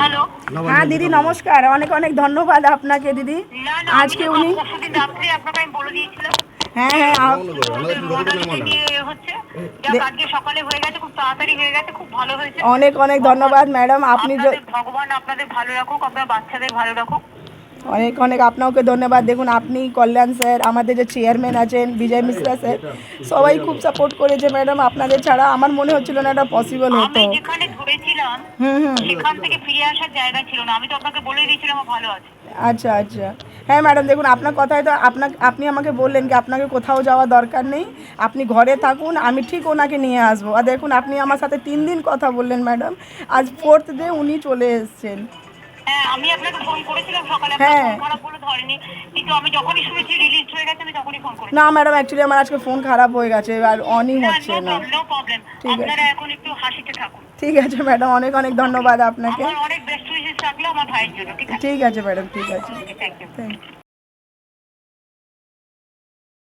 Hello. হ্যাঁ দিদি নমস্কার, অনেক অনেক ধন্যবাদ আপনাকে দিদি। না না, আমি আজকে তো উনি পরশুদিন রাত্রে আপনাকে আমি বলে দিয়েছিলাম হ্যাঁ যে হ্যাঁ ওদের মডেলকে নিয়ে হচ্ছে। যাক, আজকে সকালে হয়ে গেছে, খুব তাড়াতাড়ি হয়ে গেছে, খুব ভালো হয়েছে। অনেক অনেক ভগবান ধন্যবাদ ম্যাডাম। আপনি আপনাদের, ভগবান আপনাদের ভালো রাখুক, আপনার বাচ্চাদের ভালো রাখুক। অনেক অনেক আপনাকে ধন্যবাদ। দেখুন আপনি, কল্যাণ স্যার, আমাদের যে চেয়ারম্যান আছেন বিজয় মিশ্রা স্যার, সবাই খুব সাপোর্ট করেছে ম্যাডাম। আপনাদের ছাড়া আমার মনে হচ্ছিল না এটা পসিবল আমি হতো। যেখানে ধরেছিলাম হুম হুম। সেখান থেকে ফিরে আসার জায়গা ছিল না, আমি তো আপনাকে বলে দিয়েছিলাম ও ভালো আছে। আচ্ছা আচ্ছা। হ্যাঁ ম্যাডাম দেখুন আপনার কথায় তো আপনি আমাকে বললেন কি আপনাকে কোথাও যাওয়া দরকার নেই, আপনি ঘরে থাকুন, আমি ঠিক ওনাকে নিয়ে আসবো। আর দেখুন আপনি আমার সাথে 3 দিন কথা বললেন ম্যাডাম, আজ 4th ডে উনি চলে এসছেন। হ্যাঁ, আমি আপনাকে ফোন করেছিলাম সকালে, আপনার হ্যাঁ। ফোন খারাপ বলে ধরেনি, কিন্তু আমি যখনই শুনেছি রিলিজ হয়ে গেছে আমি তখনই ফোন না করেছি। ম্যাডাম, অ্যাকচুয়ালি আমার আজকে ফোন খারাপ হয়ে গেছে আর অনই না, হচ্ছে নো না। Problem, no problem. ঠিক আছে, আপনারা এখন একটু হাসিতে থাকুন। ঠিক আছে ম্যাডাম, অনেক অনেক ধন্যবাদ আপনাকে। আমার অনেক বেস্ট উইশেস থাকলো আমার ভাইয়ের জন্য, ঠিক আছে? ঠিক আছে ম্যাডাম, ঠিক আছে। Okay, thank you. Thank you.